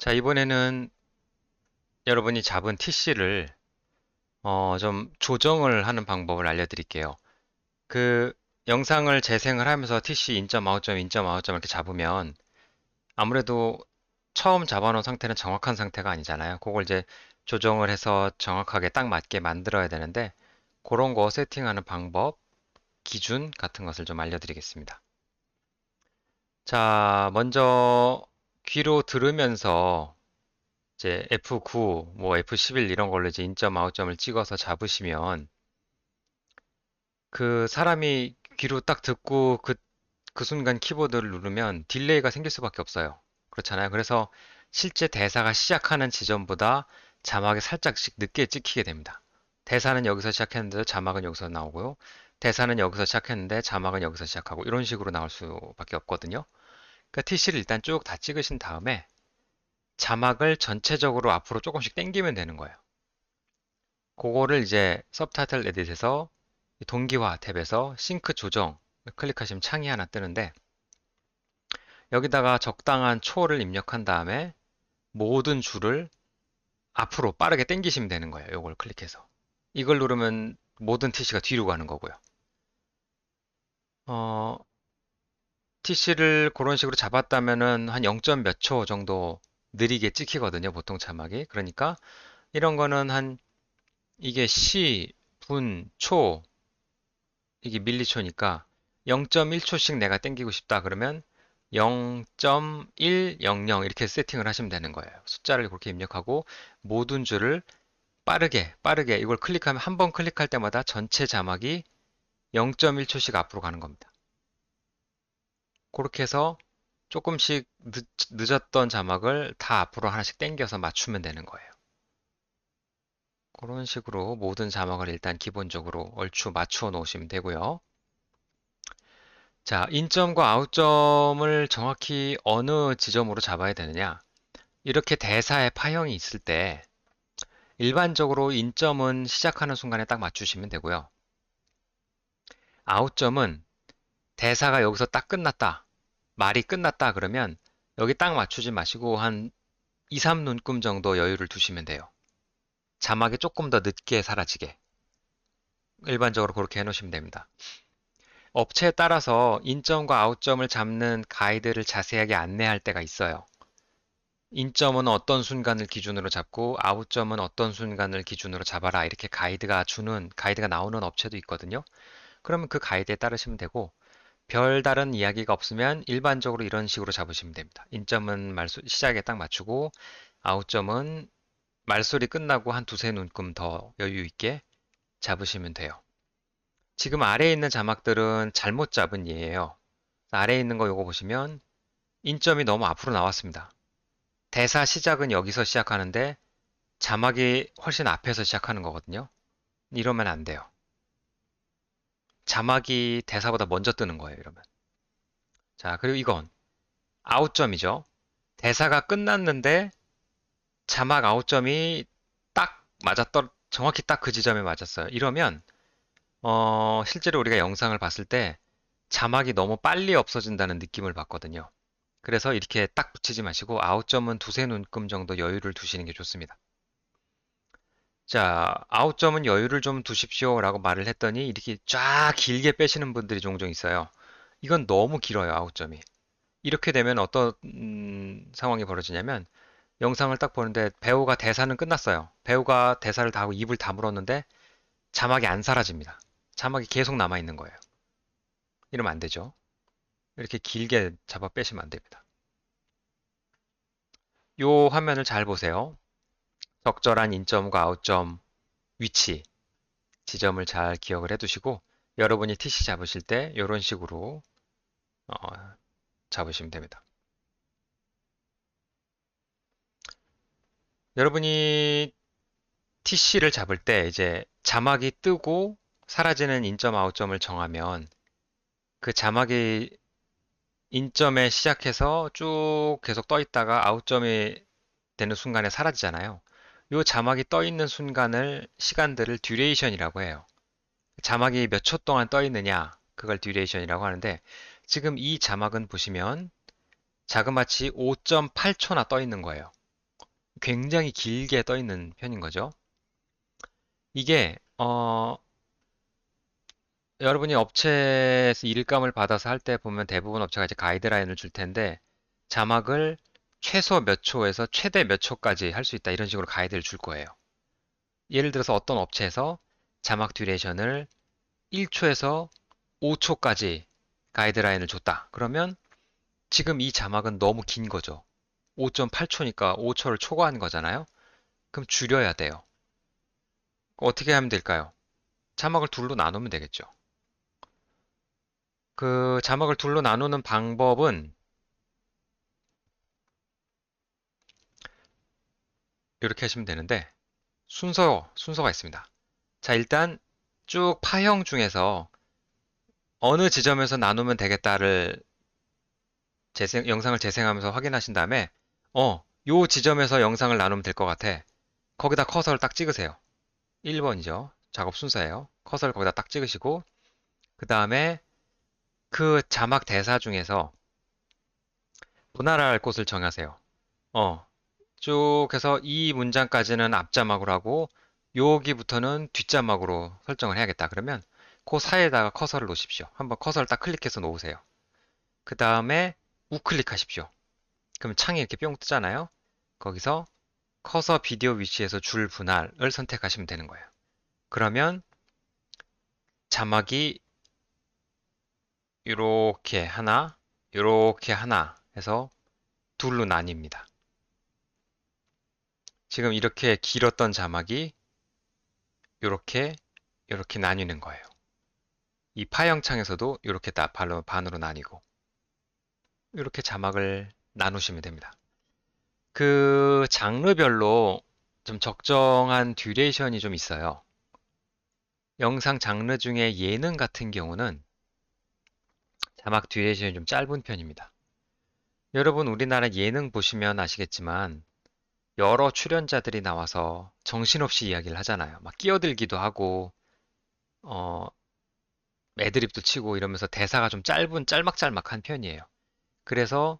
자, 이번에는 여러분이 잡은 TC를 좀 조정을 하는 방법을 알려드릴게요. 그 영상을 재생을 하면서 TC 인점, 아웃점, 인점, 아웃점 이렇게 잡으면 아무래도 처음 잡아놓은 상태는 정확한 상태가 아니잖아요. 그걸 이제 조정을 해서 정확하게 딱 맞게 만들어야 되는데 그런 거 세팅하는 방법, 기준 같은 것을 좀 알려드리겠습니다. 자, 먼저 귀로 들으면서 이제 F9, 뭐 F11 이런 걸로 이제 인점, 아웃점을 찍어서 잡으시면 그 사람이 귀로 딱 듣고 그 순간 키보드를 누르면 딜레이가 생길 수밖에 없어요. 그렇잖아요. 그래서 실제 대사가 시작하는 지점보다 자막이 살짝씩 늦게 찍히게 됩니다. 대사는 여기서 시작했는데 자막은 여기서 나오고요. 대사는 여기서 시작했는데 자막은 여기서 시작하고 이런 식으로 나올 수밖에 없거든요. 그러니까 TC를 일단 쭉 다 찍으신 다음에 자막을 전체적으로 앞으로 조금씩 당기면 되는 거예요. 그거를 이제 서브타이틀 에딧에서 동기화 탭에서 싱크 조정 클릭하시면 창이 하나 뜨는데 여기다가 적당한 초를 입력한 다음에 모든 줄을 앞으로 빠르게 당기시면 되는 거예요. 이걸 클릭해서. 이걸 누르면 모든 TC가 뒤로 가는 거고요. 어, TC를 그런 식으로 잡았다면은 한 0. 몇 초 정도 느리게 찍히거든요. 보통 자막이. 그러니까 이런 거는 한 이게 시, 분, 초 이게 밀리초니까 0.1초씩 내가 땡기고 싶다 그러면 0.100 이렇게 세팅을 하시면 되는 거예요. 숫자를 그렇게 입력하고 모든 줄을 빠르게 이걸 클릭하면 한 번 클릭할 때마다 전체 자막이 0.1초씩 앞으로 가는 겁니다. 그렇게 해서 조금씩 늦었던 자막을 다 앞으로 하나씩 당겨서 맞추면 되는 거예요. 그런 식으로 모든 자막을 일단 기본적으로 얼추 맞추어 놓으시면 되고요. 자, 인점과 아웃점을 정확히 어느 지점으로 잡아야 되느냐? 이렇게 대사의 파형이 있을 때 일반적으로 인점은 시작하는 순간에 딱 맞추시면 되고요. 아웃점은 대사가 여기서 딱 끝났다. 말이 끝났다 그러면 여기 딱 맞추지 마시고 한 2, 3눈금 정도 여유를 두시면 돼요. 자막이 조금 더 늦게 사라지게. 일반적으로 그렇게 해놓으시면 됩니다. 업체에 따라서 인점과 아웃점을 잡는 가이드를 자세하게 안내할 때가 있어요. 인점은 어떤 순간을 기준으로 잡고 아웃점은 어떤 순간을 기준으로 잡아라 이렇게 가이드가 나오는 업체도 있거든요. 그러면 그 가이드에 따르시면 되고 별다른 이야기가 없으면 일반적으로 이런 식으로 잡으시면 됩니다. 인점은 시작에 딱 맞추고 아웃점은 말소리 끝나고 한 두세 눈금 더 여유 있게 잡으시면 돼요. 지금 아래에 있는 자막들은 잘못 잡은 예예요. 아래에 있는 거 요거 보시면 인점이 너무 앞으로 나왔습니다. 대사 시작은 여기서 시작하는데 자막이 훨씬 앞에서 시작하는 거거든요. 이러면 안 돼요. 자막이 대사보다 먼저 뜨는 거예요, 이러면. 자, 그리고 이건 아웃점이죠. 대사가 끝났는데 자막 아웃점이 딱 정확히 딱 그 지점에 맞았어요. 이러면 실제로 우리가 영상을 봤을 때 자막이 너무 빨리 없어진다는 느낌을 받거든요. 그래서 이렇게 딱 붙이지 마시고 아웃점은 두세 눈금 정도 여유를 두시는 게 좋습니다. 자, 아웃점은 여유를 좀 두십시오 라고 말을 했더니 이렇게 쫙 길게 빼시는 분들이 종종 있어요. 이건 너무 길어요, 아웃점이. 이렇게 되면 어떤 상황이 벌어지냐면 영상을 딱 보는데 배우가 대사는 끝났어요. 배우가 대사를 다 하고 입을 다물었는데 자막이 안 사라집니다. 자막이 계속 남아있는 거예요. 이러면 안 되죠. 이렇게 길게 잡아 빼시면 안 됩니다. 요 화면을 잘 보세요. 적절한 인점과 아웃점 위치, 지점을 잘 기억을 해두시고 여러분이 TC 잡으실 때 이런 식으로 어, 잡으시면 됩니다. 여러분이 TC를 잡을 때 이제 자막이 뜨고 사라지는 인점 아웃점을 정하면 그 자막이 인점에 시작해서 쭉 계속 떠 있다가 아웃점이 되는 순간에 사라지잖아요. 이 자막이 떠 있는 시간들을 듀레이션이라고 해요. 자막이 몇 초 동안 떠 있느냐, 그걸 듀레이션이라고 하는데 지금 이 자막은 보시면 자그마치 5.8초나 떠 있는 거예요. 굉장히 길게 떠 있는 편인 거죠. 이게 여러분이 업체에서 일감을 받아서 할 때 보면 대부분 업체가 이제 가이드라인을 줄 텐데 자막을 최소 몇 초에서 최대 몇 초까지 할 수 있다 이런 식으로 가이드를 줄 거예요. 예를 들어서 어떤 업체에서 자막 듀레이션을 1초에서 5초까지 가이드라인을 줬다. 그러면 지금 이 자막은 너무 긴 거죠. 5.8초니까 5초를 초과한 거잖아요. 그럼 줄여야 돼요. 어떻게 하면 될까요? 자막을 둘로 나누면 되겠죠. 그 자막을 둘로 나누는 방법은 이렇게 하시면 되는데 순서가 있습니다. 자, 일단 쭉 파형 중에서 어느 지점에서 나누면 되겠다를 영상을 재생하면서 확인하신 다음에 요 지점에서 영상을 나누면 될 것 같아. 거기다 커서를 딱 찍으세요. 1번이죠. 작업 순서예요. 커서를 거기다 딱 찍으시고 그 다음에 그 자막 대사 중에서 분할할 곳을 정하세요. 어, 쭉 해서 이 문장까지는 앞자막으로 하고 여기부터는 뒷자막으로 설정을 해야겠다. 그러면 그 사이에다가 커서를 놓으십시오. 한번 커서를 딱 클릭해서 놓으세요. 그 다음에 우클릭하십시오. 그럼 창이 이렇게 뿅 뜨잖아요. 거기서 커서 비디오 위치에서 줄 분할을 선택하시면 되는 거예요. 그러면 자막이 이렇게 하나, 이렇게 하나 해서 둘로 나뉩니다. 지금 이렇게 길었던 자막이 이렇게 이렇게 나뉘는 거예요. 이 파형창에서도 이렇게 반으로 나뉘고 이렇게 자막을 나누시면 됩니다. 그 장르별로 좀 적정한 듀레이션이 좀 있어요. 영상 장르 중에 예능 같은 경우는 자막 듀레이션이 좀 짧은 편입니다. 여러분 우리나라 예능 보시면 아시겠지만 여러 출연자들이 나와서 정신없이 이야기를 하잖아요. 막 끼어들기도 하고 어, 애드립도 치고 이러면서 대사가 좀 짤막짤막한 편이에요. 그래서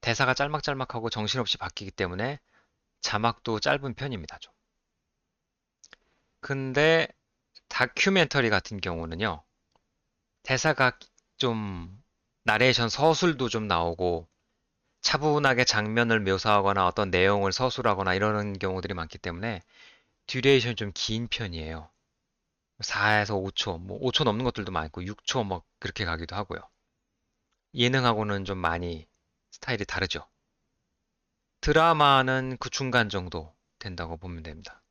대사가 짤막짤막하고 정신없이 바뀌기 때문에 자막도 짧은 편입니다, 좀. 근데 다큐멘터리 같은 경우는요, 대사가 좀 나레이션 서술도 좀 나오고 차분하게 장면을 묘사하거나 어떤 내용을 서술하거나 이러는 경우들이 많기 때문에 듀레이션이 좀 긴 편이에요. 4에서 5초, 뭐 5초 넘는 것들도 많고 6초 뭐 그렇게 가기도 하고요. 예능하고는 좀 많이 스타일이 다르죠. 드라마는 그 중간 정도 된다고 보면 됩니다.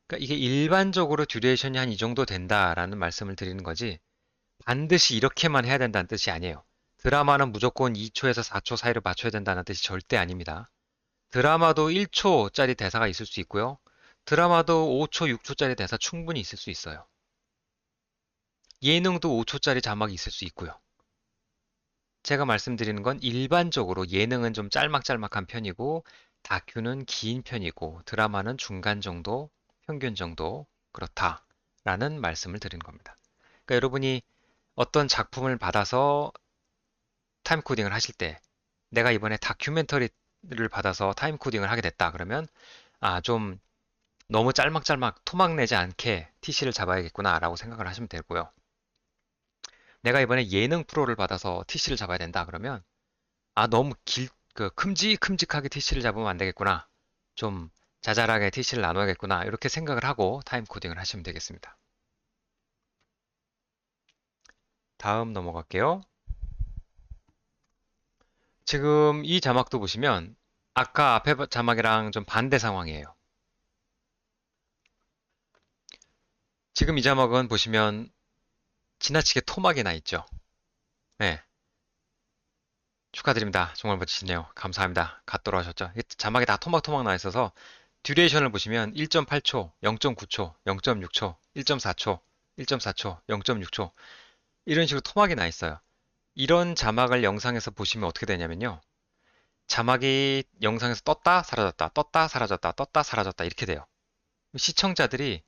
그러니까 이게 일반적으로 듀레이션이 한 이 정도 된다라는 말씀을 드리는 거지 반드시 이렇게만 해야 된다는 뜻이 아니에요. 드라마는 무조건 2초에서 4초 사이로 맞춰야 된다는 뜻이 절대 아닙니다. 드라마도 1초짜리 대사가 있을 수 있고요. 드라마도 5초, 6초짜리 대사 충분히 있을 수 있어요. 예능도 5초짜리 자막이 있을 수 있고요. 제가 말씀드리는 건 일반적으로 예능은 좀 짤막짤막한 편이고 다큐는 긴 편이고 드라마는 중간 정도, 평균 정도 그렇다라는 말씀을 드리는 겁니다. 그러니까 여러분이 어떤 작품을 받아서 타임 코딩을 하실 때 내가 이번에 다큐멘터리를 받아서 타임 코딩을 하게 됐다 그러면 좀 너무 짤막짤막 토막 내지 않게 TC를 잡아야겠구나 라고 생각을 하시면 되고요. 내가 이번에 예능 프로를 받아서 TC를 잡아야 된다 그러면 너무 큼직큼직하게 TC를 잡으면 안 되겠구나. 좀 자잘하게 TC를 나눠야겠구나. 이렇게 생각을 하고 타임 코딩을 하시면 되겠습니다. 다음 넘어갈게요. 지금 이 자막도 보시면 아까 앞에 자막이랑 좀 반대 상황이에요. 지금 이 자막은 보시면 지나치게 토막이 나 있죠. 네. 축하드립니다. 정말 멋지시네요. 감사합니다. 갓 돌아오셨죠? 자막이 다 토막토막 나 있어서 듀레이션을 보시면 1.8초, 0.9초, 0.6초, 1.4초, 1.4초, 0.6초 이런 식으로 토막이 나 있어요. 이런 자막을 영상에서 보시면 어떻게 되냐면요. 자막이 영상에서 떴다, 사라졌다, 떴다, 사라졌다, 떴다, 사라졌다 이렇게 돼요. 시청자들이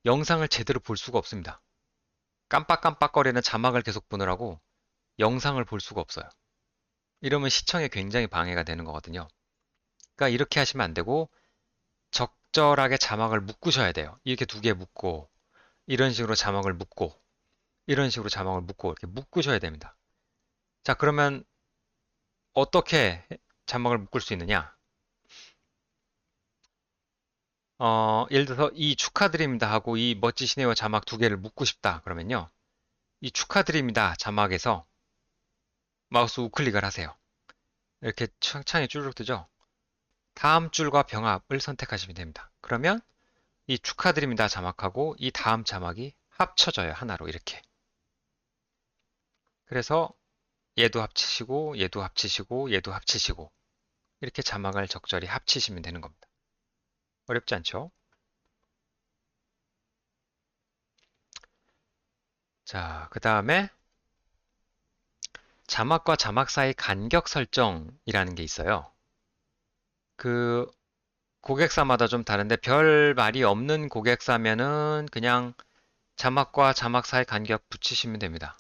영상을 제대로 볼 수가 없습니다. 깜빡깜빡거리는 자막을 계속 보느라고 영상을 볼 수가 없어요. 이러면 시청에 굉장히 방해가 되는 거거든요. 그러니까 이렇게 하시면 안 되고 적절하게 자막을 묶으셔야 돼요. 이렇게 두 개 묶고 이런 식으로 자막을 묶고 이런 식으로 자막을 묶고 이렇게 묶으셔야 됩니다. 자, 그러면 어떻게 자막을 묶을 수 있느냐? 예를 들어서 이 축하드립니다 하고 이 멋지시네요 자막 두 개를 묶고 싶다. 그러면요. 이 축하드립니다 자막에서 마우스 우클릭을 하세요. 이렇게 창이 쭈르륵 뜨죠? 다음 줄과 병합을 선택하시면 됩니다. 그러면 이 축하드립니다 자막하고 이 다음 자막이 합쳐져요. 하나로 이렇게. 그래서 얘도 합치시고 얘도 합치시고 얘도 합치시고 이렇게 자막을 적절히 합치시면 되는 겁니다. 어렵지 않죠? 자, 그 다음에 자막과 자막 사이 간격 설정이라는 게 있어요. 그 고객사마다 좀 다른데 별 말이 없는 고객사면은 그냥 자막과 자막 사이 간격 붙이시면 됩니다.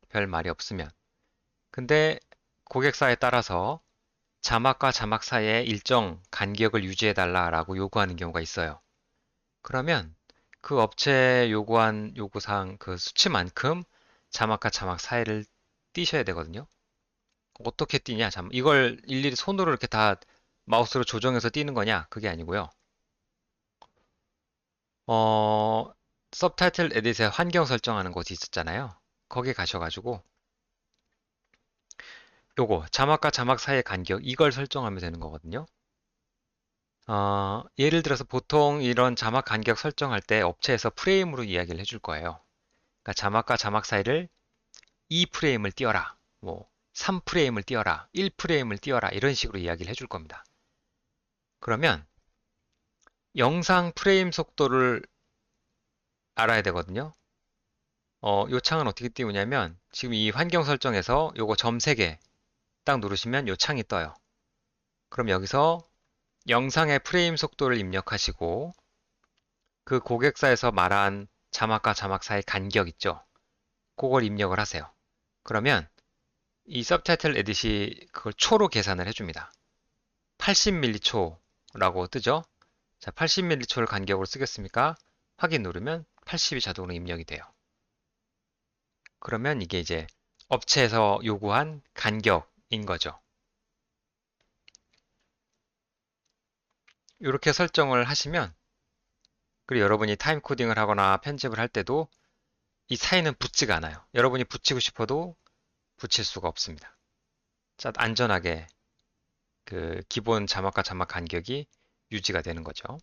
별 말이 없으면. 근데 고객사에 따라서 자막과 자막 사이에 일정 간격을 유지해 달라라고 요구하는 경우가 있어요. 그러면 그 업체에 요구한 요구사항 그 수치만큼 자막과 자막 사이를 띄셔야 되거든요. 어떻게 띄냐? 이걸 일일이 손으로 이렇게 다 마우스로 조정해서 띄는 거냐? 그게 아니고요. 어, 서브타이틀 에딧에 환경 설정하는 곳이 있었잖아요. 거기 가셔가지고 요거 자막과 자막 사이의 간격 이걸 설정하면 되는 거거든요. 예를 들어서 보통 이런 자막 간격 설정할 때 업체에서 프레임으로 이야기를 해줄 거예요. 그러니까 자막과 자막 사이를 2프레임을 띄워라. 뭐 3프레임을 띄워라. 1프레임을 띄워라. 이런 식으로 이야기를 해줄 겁니다. 그러면 영상 프레임 속도를 알아야 되거든요. 요 창은 어떻게 띄우냐면 지금 이 환경 설정에서 요거 점 3개 딱 누르시면 요 창이 떠요. 그럼 여기서 영상의 프레임 속도를 입력하시고 그 고객사에서 말한 자막과 자막 사이 간격 있죠? 그걸 입력을 하세요. 그러면 이 서브타이틀 에딧이 그걸 초로 계산을 해줍니다. 80m초 라고 뜨죠? 자, 80m초를 간격으로 쓰겠습니까? 확인 누르면 80이 자동으로 입력이 돼요. 그러면 이게 이제 업체에서 요구한 간격인 거죠. 이렇게 설정을 하시면 그리고 여러분이 타임 코딩을 하거나 편집을 할 때도 이 사이는 붙지가 않아요. 여러분이 붙이고 싶어도 붙일 수가 없습니다. 자, 안전하게 그 기본 자막과 자막 간격이 유지가 되는 거죠.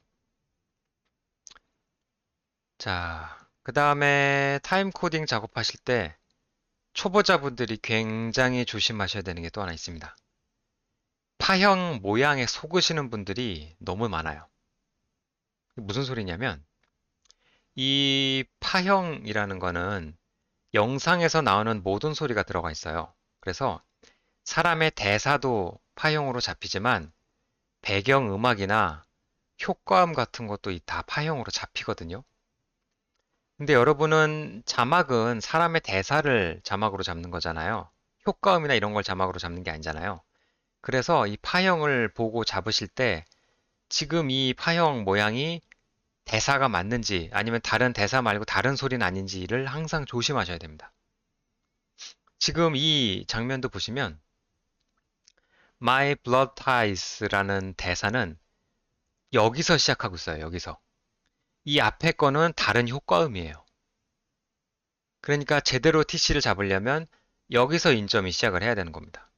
자, 그 다음에 타임 코딩 작업하실 때 초보자분들이 굉장히 조심하셔야 되는 게 또 하나 있습니다. 파형 모양에 속으시는 분들이 너무 많아요. 무슨 소리냐면 이 파형이라는 거는 영상에서 나오는 모든 소리가 들어가 있어요. 그래서 사람의 대사도 파형으로 잡히지만 배경 음악이나 효과음 같은 것도 다 파형으로 잡히거든요. 근데 여러분은 자막은 사람의 대사를 자막으로 잡는 거잖아요. 효과음이나 이런 걸 자막으로 잡는 게 아니잖아요. 그래서 이 파형을 보고 잡으실 때 지금 이 파형 모양이 대사가 맞는지 아니면 다른 대사 말고 다른 소리는 아닌지를 항상 조심하셔야 됩니다. 지금 이 장면도 보시면 My Blood Ties라는 대사는 여기서 시작하고 있어요. 여기서. 이 앞에 거는 다른 효과음이에요. 그러니까 제대로 TC를 잡으려면 여기서 인점이 시작을 해야 되는 겁니다.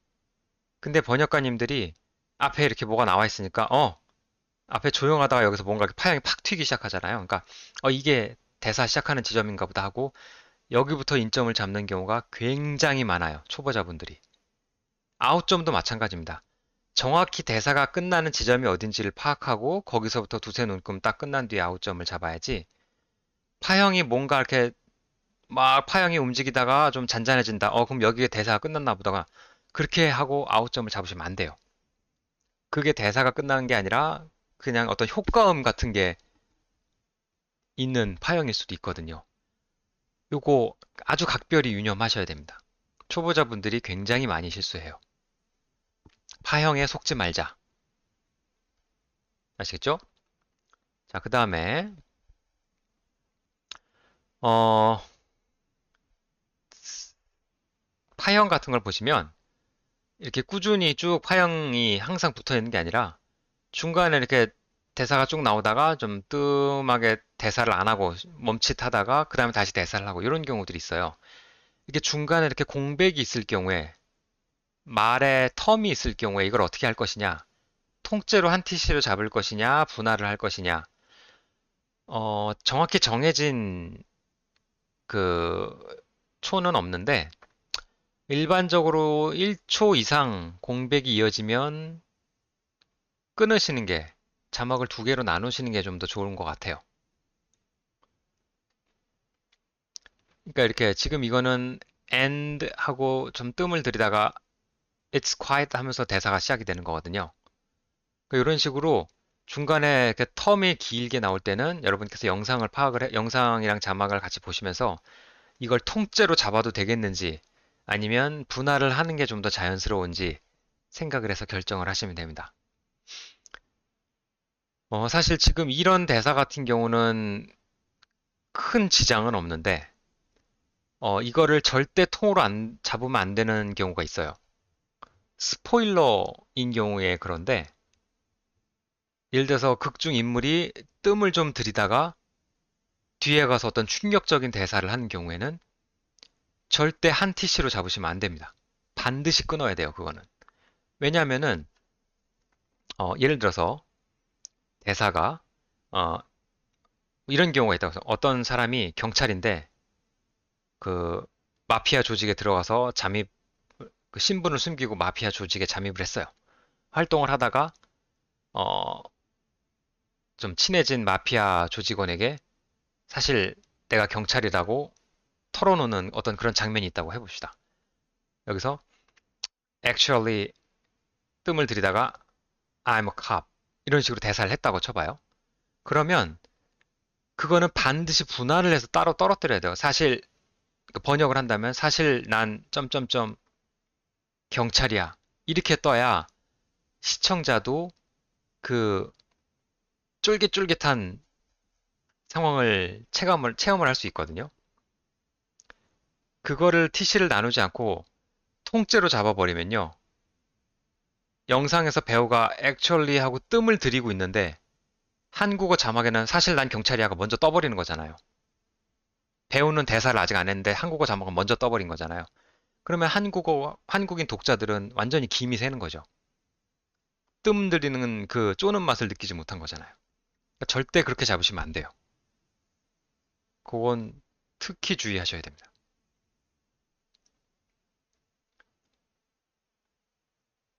근데 번역가님들이 앞에 이렇게 뭐가 나와 있으니까 앞에 조용하다가 여기서 뭔가 이렇게 파형이 팍 튀기 시작하잖아요. 그러니까 이게 대사 시작하는 지점인가 보다 하고 여기부터 인점을 잡는 경우가 굉장히 많아요. 초보자분들이. 아웃점도 마찬가지입니다. 정확히 대사가 끝나는 지점이 어딘지를 파악하고 거기서부터 두세 눈금 딱 끝난 뒤에 아웃점을 잡아야지 파형이 뭔가 이렇게 막 파형이 움직이다가 좀 잔잔해진다. 그럼 여기에 대사가 끝났나 보다가 그렇게 하고 아웃점을 잡으시면 안 돼요. 그게 대사가 끝나는 게 아니라 그냥 어떤 효과음 같은 게 있는 파형일 수도 있거든요. 요거 아주 각별히 유념하셔야 됩니다. 초보자분들이 굉장히 많이 실수해요. 파형에 속지 말자. 아시겠죠? 자, 그 다음에, 어, 파형 같은 걸 보시면, 이렇게 꾸준히 쭉 파형이 항상 붙어 있는 게 아니라, 중간에 이렇게 대사가 쭉 나오다가 좀 뜸하게 대사를 안 하고 멈칫하다가 그 다음에 다시 대사를 하고 이런 경우들이 있어요. 이게 중간에 이렇게 공백이 있을 경우에 말에 텀이 있을 경우에 이걸 어떻게 할 것이냐? 통째로 한 티시로 잡을 것이냐? 분할을 할 것이냐? 정확히 정해진 그 초는 없는데 일반적으로 1초 이상 공백이 이어지면 끊으시는 게 자막을 두 개로 나누시는 게 좀 더 좋은 것 같아요. 그러니까 이렇게 지금 이거는 and 하고 좀 뜸을 들이다가 it's quiet 하면서 대사가 시작이 되는 거거든요. 그러니까 이런 식으로 중간에 이렇게 텀이 길게 나올 때는 여러분께서 영상을 영상이랑 자막을 같이 보시면서 이걸 통째로 잡아도 되겠는지 아니면 분할을 하는 게 좀 더 자연스러운지 생각을 해서 결정을 하시면 됩니다. 사실 지금 이런 대사 같은 경우는 큰 지장은 없는데, 이거를 절대 통으로 안, 잡으면 안 되는 경우가 있어요. 스포일러인 경우에 그런데, 예를 들어서 극중 인물이 뜸을 좀 들이다가 뒤에 가서 어떤 충격적인 대사를 하는 경우에는 절대 한 티시로 잡으시면 안 됩니다. 반드시 끊어야 돼요, 그거는. 왜냐하면은, 예를 들어서 대사가, 어, 이런 경우가 있다고 해서 어떤 사람이 경찰인데 그 마피아 조직에 들어가서 그 신분을 숨기고 마피아 조직에 잠입을 했어요. 활동을 하다가 어, 좀 친해진 마피아 조직원에게 사실 내가 경찰이라고 털어놓는 어떤 그런 장면이 있다고 해봅시다. 여기서 actually 뜸을 들이다가 I'm a cop 이런 식으로 대사를 했다고 쳐봐요. 그러면 그거는 반드시 분할을 해서 따로 떨어뜨려야 돼요. 사실 그 번역을 한다면 사실 난 점점점 경찰이야. 이렇게 떠야 시청자도 그 쫄깃쫄깃한 상황을 체험을 할 수 있거든요. 그거를 TC를 나누지 않고 통째로 잡아버리면요. 영상에서 배우가 actually 하고 뜸을 들이고 있는데 한국어 자막에는 사실 난 경찰이야가 먼저 떠버리는 거잖아요. 배우는 대사를 아직 안 했는데 한국어 자막은 먼저 떠버린 거잖아요. 그러면 한국인 독자들은 완전히 김이 새는 거죠. 뜸 들이는 그 쪼는 맛을 느끼지 못한 거잖아요. 그러니까 절대 그렇게 잡으시면 안 돼요. 그건 특히 주의하셔야 됩니다.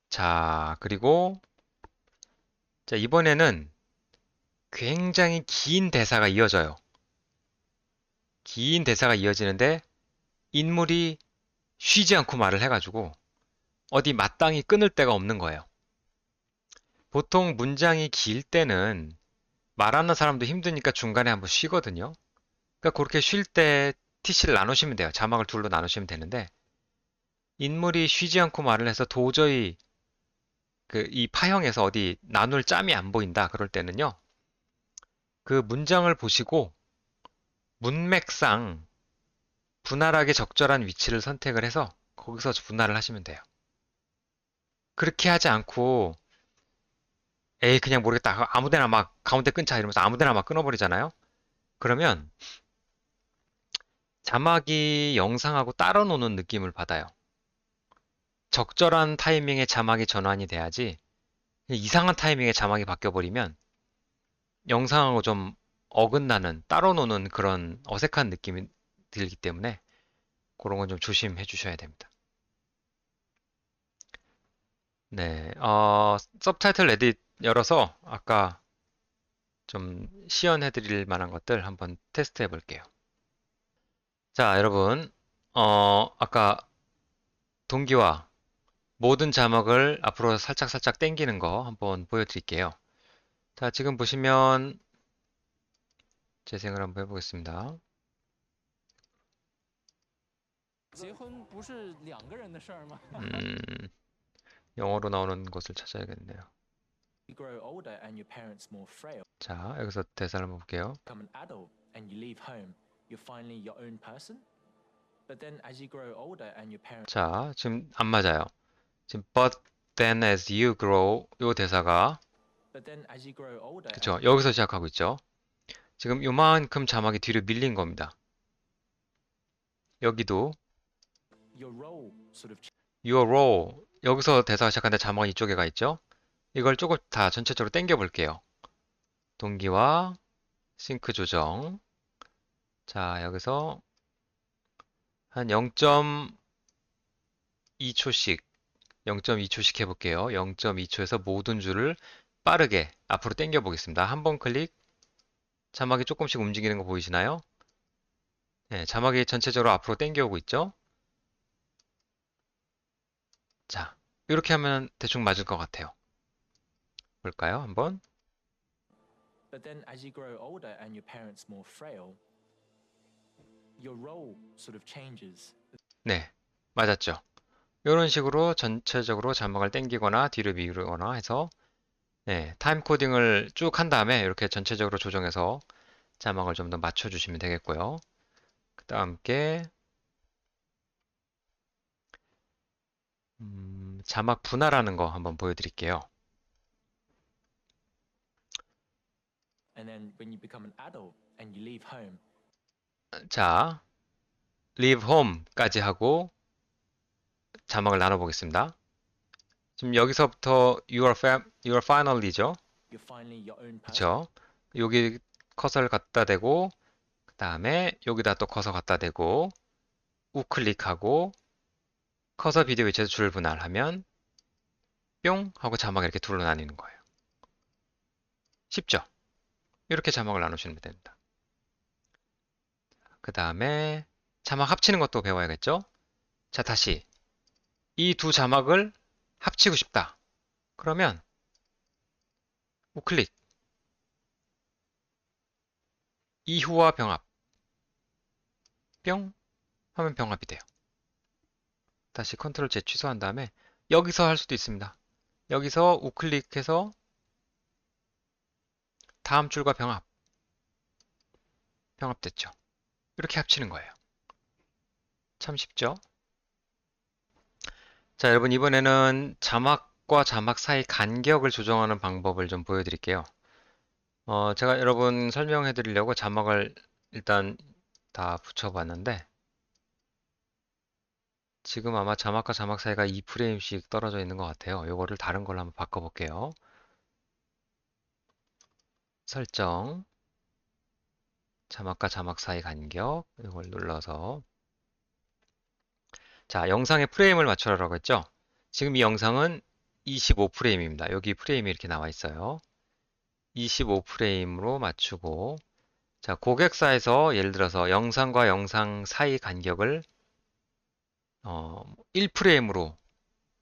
자, 그리고 자, 이번에는 굉장히 긴 대사가 이어져요. 긴 대사가 이어지는데 인물이 쉬지 않고 말을 해가지고 어디 마땅히 끊을 데가 없는 거예요. 보통 문장이 길 때는 말하는 사람도 힘드니까 중간에 한번 쉬거든요. 그러니까 그렇게 쉴 때 TC를 나누시면 돼요. 자막을 둘로 나누시면 되는데 인물이 쉬지 않고 말을 해서 도저히 그 이 파형에서 어디 나눌 짬이 안 보인다. 그럴 때는요. 그 문장을 보시고 문맥상 분할하기 적절한 위치를 선택을 해서 거기서 분할을 하시면 돼요. 그렇게 하지 않고 에이 그냥 모르겠다 아무데나 막 가운데 끊자 이러면서 아무데나 막 끊어버리잖아요. 그러면 자막이 영상하고 따로 노는 느낌을 받아요. 적절한 타이밍에 자막이 전환이 돼야지 이상한 타이밍에 자막이 바뀌어버리면 영상하고 좀 어긋나는 따로 노는 그런 어색한 느낌이 들기 때문에 그런 건 좀 조심해 주셔야 됩니다. 네, 서브타이틀 에딧 열어서 아까 좀 시연해 드릴 만한 것들 한번 테스트 해 볼게요. 자, 여러분, 아까 동기화 모든 자막을 앞으로 살짝살짝 당기는 거 한번 보여드릴게요. 자, 지금 보시면 재생을 한번 해보겠습니다. 음, 영어로 나오는 것을 찾아야겠네요. You grow older and your parents more frail. 자, 여기서 대사를 한번 볼게요. Become an adult and you leave home. You're finally your own person. But then as you grow older and your parents 자, 지금 안 맞아요. 지금 but then as you grow 요 대사가 But then as you grow older and 그쵸? 여기서 시작하고 있죠. 지금 요만큼 자막이 뒤로 밀린 겁니다. 여기도 your role sort of your role 여기서 대사가 시작하는데 자막은 이쪽에 가 있죠. 이걸 조금 다 전체적으로 당겨 볼게요. 동기화 싱크 조정. 자, 여기서 한 0.2초씩 0.2초씩 해볼게요. 0.2초에서 모든 줄을 빠르게 앞으로 당겨 보겠습니다. 한 번 클릭 자막이 조금씩 움직이는 거 보이시나요? 네, 자막이 전체적으로 앞으로 당겨오고 있죠? 자, 이렇게 하면 대충 맞을 것 같아요. 볼까요? 한번. But then as you grow older and your parents more frail, your role sort of changes. 네, 맞았죠. 이런 식으로 전체적으로 자막을 당기거나 뒤로 미루거나 해서 네, 타임 코딩을 쭉 한 다음에 이렇게 전체적으로 조정해서 자막을 좀 더 맞춰주시면 되겠고요. 그 다음 게 자막 분할하는 거 한번 보여드릴게요. And then when you become an adult and you leave home, 자, leave home까지 하고 자막을 나눠보겠습니다. 지금 여기서부터 your finally죠. you're finally your own person. 그쵸? 여기 커서를 갖다 대고 그 다음에 여기다 또 커서 갖다 대고 우클릭하고 커서 비디오 위치에서 줄 분할하면 뿅 하고 자막이 이렇게 둘로 나뉘는 거예요. 쉽죠? 이렇게 자막을 나누시면 됩니다. 그 다음에 자막 합치는 것도 배워야겠죠? 자, 다시 이 두 자막을 합치고 싶다. 그러면 우클릭 이후와 병합 뿅 하면 병합이 돼요. 다시 컨트롤 Z 취소한 다음에 여기서 할 수도 있습니다. 여기서 우클릭해서 다음 줄과 병합됐죠. 이렇게 합치는 거예요. 참 쉽죠? 자, 여러분 이번에는 자막과 자막 사이 간격을 조정하는 방법을 좀 보여드릴게요. 제가 여러분 설명해 드리려고 자막을 일단 다 붙여봤는데 지금 아마 자막과 자막 사이가 2프레임씩 떨어져 있는 것 같아요. 이거를 다른 걸로 한번 바꿔볼게요. 설정 자막과 자막 사이 간격 이걸 눌러서 자, 영상의 프레임을 맞춰라라고 했죠? 지금 이 영상은 25프레임입니다. 여기 프레임이 이렇게 나와 있어요. 25프레임으로 맞추고 자, 고객사에서 예를 들어서 영상과 영상 사이 간격을 1프레임으로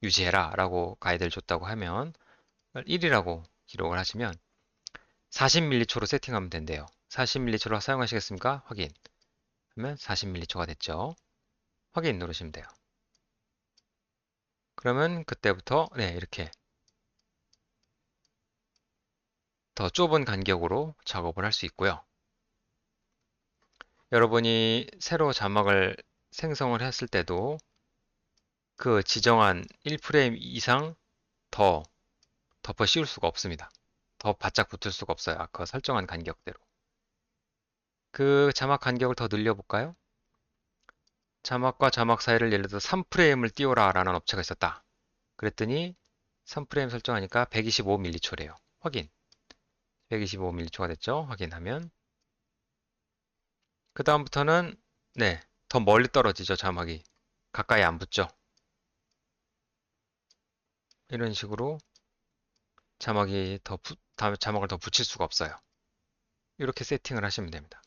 유지해라 라고 가이드를 줬다고 하면 1이라고 기록을 하시면 40m초로 세팅하면 된대요. 40m초로 사용하시겠습니까? 확인. 하면 40m초가 됐죠. 확인 누르시면 돼요. 그러면 그때부터 네, 이렇게 더 좁은 간격으로 작업을 할 수 있고요. 여러분이 새로 자막을 생성을 했을 때도 그 지정한 1프레임 이상 더 덮어 씌울 수가 없습니다. 더 바짝 붙을 수가 없어요. 아까 설정한 간격대로. 그 자막 간격을 더 늘려볼까요? 자막과 자막 사이를 예를 들어 3프레임을 띄워라 라는 업체가 있었다. 그랬더니 3프레임 설정하니까 125m초래요. 확인. 125m초가 됐죠? 확인하면 그 다음부터는 네, 더 멀리 떨어지죠. 자막이. 가까이 안 붙죠. 이런 식으로 자막을 더 붙일 수가 없어요. 이렇게 세팅을 하시면 됩니다.